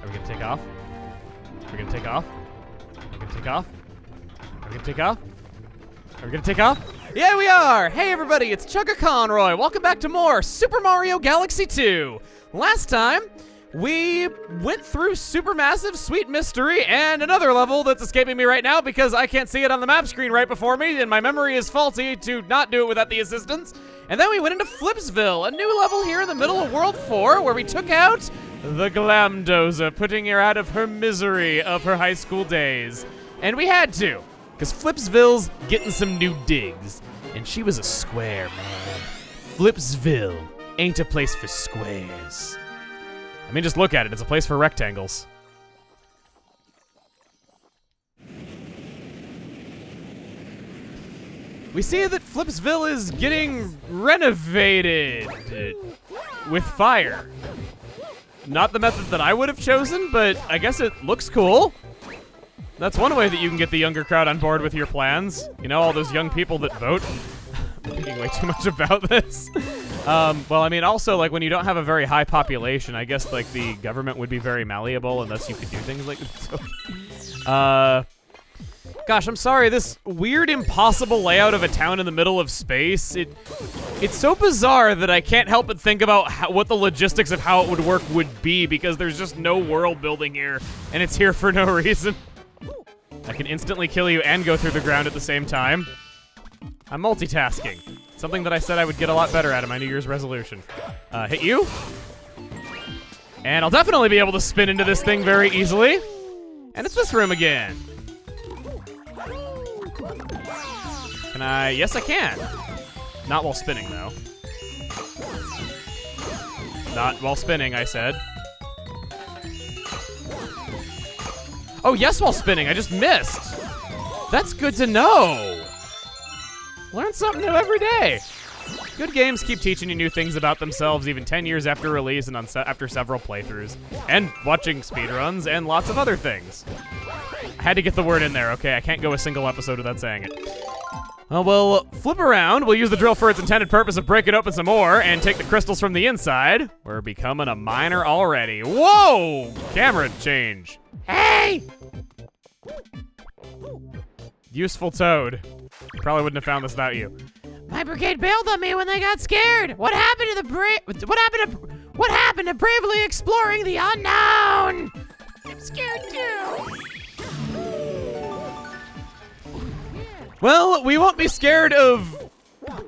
Are we gonna take off? Are we gonna take off? Are we gonna take off? Are we gonna take off? Are we gonna take off? Yeah, we are! Hey everybody, it's Chugga Conroy. Welcome back to more Super Mario Galaxy 2. Last time, we went through Supermassive Sweet Mystery and another level that's escaping me right now because I can't see it on the map screen right before me and my memory is faulty to not do it without the assistance. And then we went into Flipsville, a new level here in the middle of World 4 where we took out the Glamdoza, putting her out of her misery of her high school days. And we had to, because Flipsville's getting some new digs. And she was a square, man. Flipsville ain't a place for squares. I mean, just look at it. It's a place for rectangles. We see that Flipsville is getting renovated with fire. Not the method that I would have chosen, but I guess it looks cool. That's one way that you can get the younger crowd on board with your plans. You know, all those young people that vote. I'm thinking way too much about this. Well, I mean, also, like, when you don't have a very high population, I guess, like, the government would be very malleable unless you could do things like this. Gosh, I'm sorry, this weird, impossible layout of a town in the middle of space, it's so bizarre that I can't help but think about what the logistics of how it would work would be, because there's just no world building here, and it's here for no reason. I can instantly kill you and go through the ground at the same time. I'm multitasking. Something that I said I would get a lot better at in my New Year's resolution. Hit you. And I'll definitely be able to spin into this thing very easily. And it's this room again. Can I? Yes, I can. Not while spinning, though. Not while spinning, I said. Oh, yes, while spinning. I just missed. That's good to know. Learn something new every day. Good games keep teaching you new things about themselves even 10 years after release and after several playthroughs. And watching speedruns and lots of other things. I had to get the word in there, okay? I can't go a single episode without saying it. Well, we'll flip around. We'll use the drill for its intended purpose of breaking open some more and take the crystals from the inside. We're becoming a miner already. Whoa! Camera change. Hey! Useful Toad. Probably wouldn't have found this without you. My brigade bailed on me when they got scared. What happened to bravely exploring the unknown? I'm scared too. Well, we won't be scared of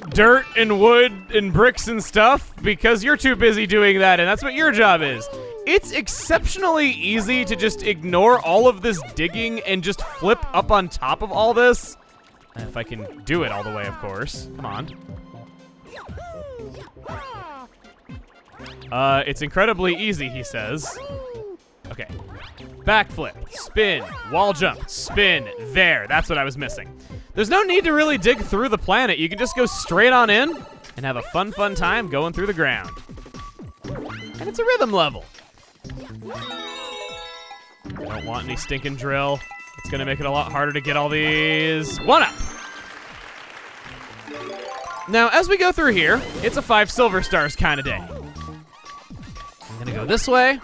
dirt and wood and bricks and stuff because you're too busy doing that, and that's what your job is. It's exceptionally easy to just ignore all of this digging and just flip up on top of all this. If I can do it all the way, of course. Come on. It's incredibly easy, he says. Okay. Backflip, spin, wall jump, spin, there. That's what I was missing. There's no need to really dig through the planet. You can just go straight on in and have a fun time going through the ground. And it's a rhythm level. I don't want any stinking drill. It's gonna make it a lot harder to get all these. One up. Now, as we go through here, it's a 5 silver stars kind of day. I'm gonna go this way.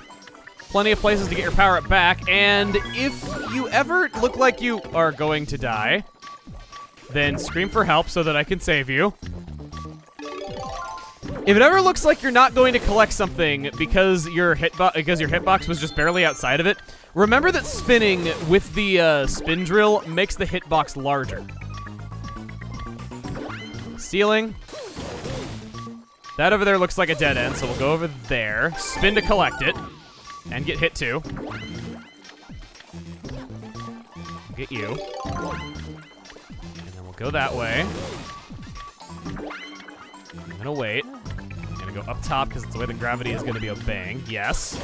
Plenty of places to get your power up back, and if you ever look like you are going to die, then scream for help so that I can save you. If it ever looks like you're not going to collect something because your hitbox was just barely outside of it, remember that spinning with the spin drill makes the hitbox larger. Ceiling. That over there looks like a dead end, so we'll go over there, spin to collect it, and get hit too. Get you. And then we'll go that way. I'm gonna wait. I'm gonna go up top because it's the way the gravity is gonna be obeying. Yes.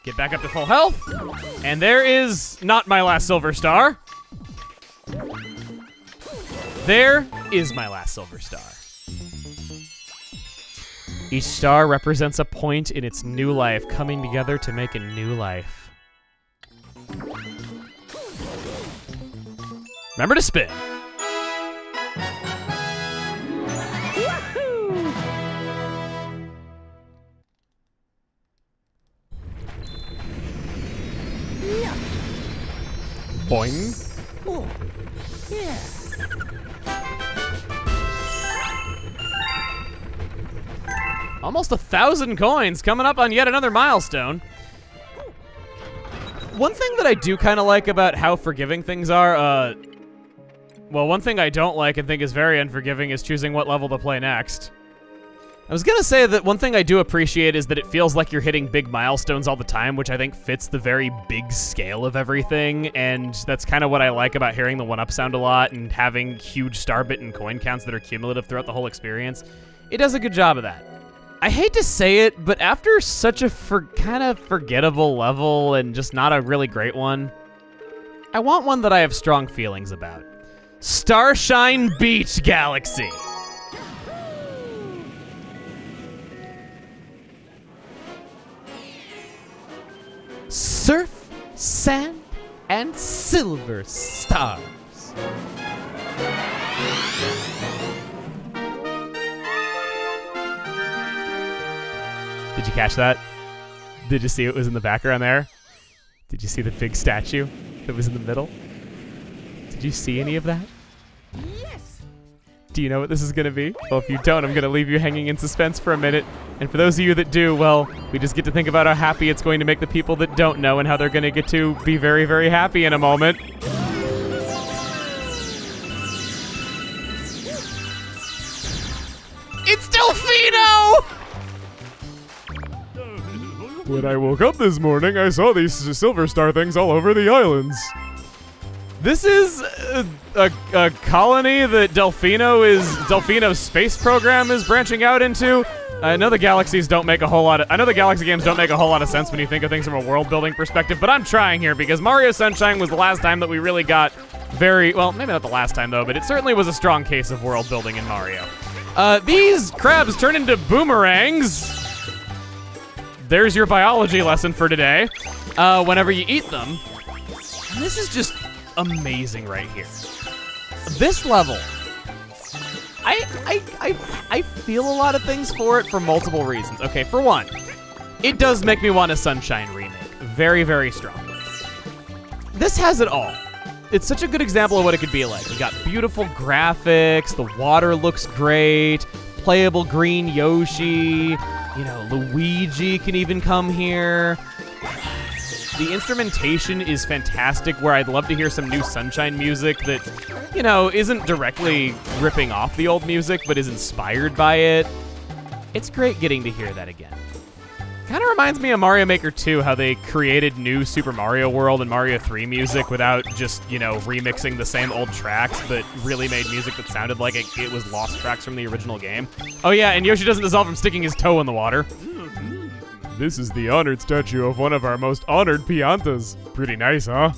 Get back up to full health. And there is not my last silver star. There is my last silver star. Each star represents a point in its new life coming together to make a new life. Remember to spin. Boing. Oh, yeah. Almost 1,000 coins coming up on yet another milestone. One thing that I do kind of like about how forgiving things are, well, one thing I don't like and think is very unforgiving is choosing what level to play next. I was gonna say that one thing I do appreciate is that it feels like you're hitting big milestones all the time, which I think fits the very big scale of everything, and that's kind of what I like about hearing the 1-up sound a lot and having huge star bit and coin counts that are cumulative throughout the whole experience. It does a good job of that. I hate to say it, but after such a kind of forgettable level and just not a really great one, I want one that I have strong feelings about. Starshine Beach Galaxy. Surf, sand, and silver stars. Did you catch that? Did you see it was in the background there? Did you see the big statue that was in the middle? Did you see any of that? Yes. Do you know what this is going to be? Well, if you don't, I'm going to leave you hanging in suspense for a minute. And for those of you that do, well, we just get to think about how happy it's going to make the people that don't know and how they're going to get to be very, very happy in a moment. It's Delfino! When I woke up this morning, I saw these silver star things all over the islands. This is a colony that Delfino's space program is branching out into. I know the galaxies don't make a whole lot of, I know the Galaxy games don't make a whole lot of sense when you think of things from a world building perspective, but I'm trying here because Mario Sunshine was the last time that we really got well, maybe not the last time though, but it certainly was a strong case of world building in Mario. These crabs turn into boomerangs. There's your biology lesson for today. Whenever you eat them, and this is just amazing right here. This level, I feel a lot of things for it for multiple reasons. Okay, for one, it does make me want a Sunshine remake. Very, very strongly. This has it all. It's such a good example of what it could be like. We got beautiful graphics, the water looks great, playable green Yoshi, you know, Luigi can even come here. The instrumentation is fantastic, where I'd love to hear some new Sunshine music that, you know, isn't directly ripping off the old music, but is inspired by it. It's great getting to hear that again. Kind of reminds me of Mario Maker 2, how they created new Super Mario World and Mario 3 music without just, you know, remixing the same old tracks, but really made music that sounded like it was lost tracks from the original game. Oh yeah, and Yoshi doesn't dissolve from sticking his toe in the water. This is the honored statue of one of our most honored Piantas. Pretty nice, huh?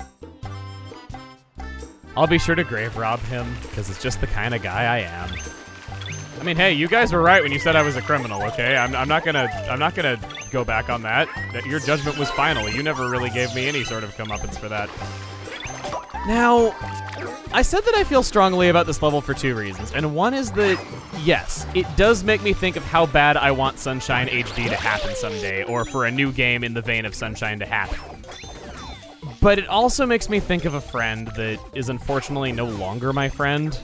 I'll be sure to grave rob him, because it's just the kind of guy I am. I mean, hey, you guys were right when you said I was a criminal, okay? I'm not gonna go back on that. Your judgment was final. You never really gave me any sort of comeuppance for that. Now, I said that I feel strongly about this level for two reasons, and one is that, yes, it does make me think of how bad I want Sunshine HD to happen someday, or for a new game in the vein of Sunshine to happen. But it also makes me think of a friend that is unfortunately no longer my friend.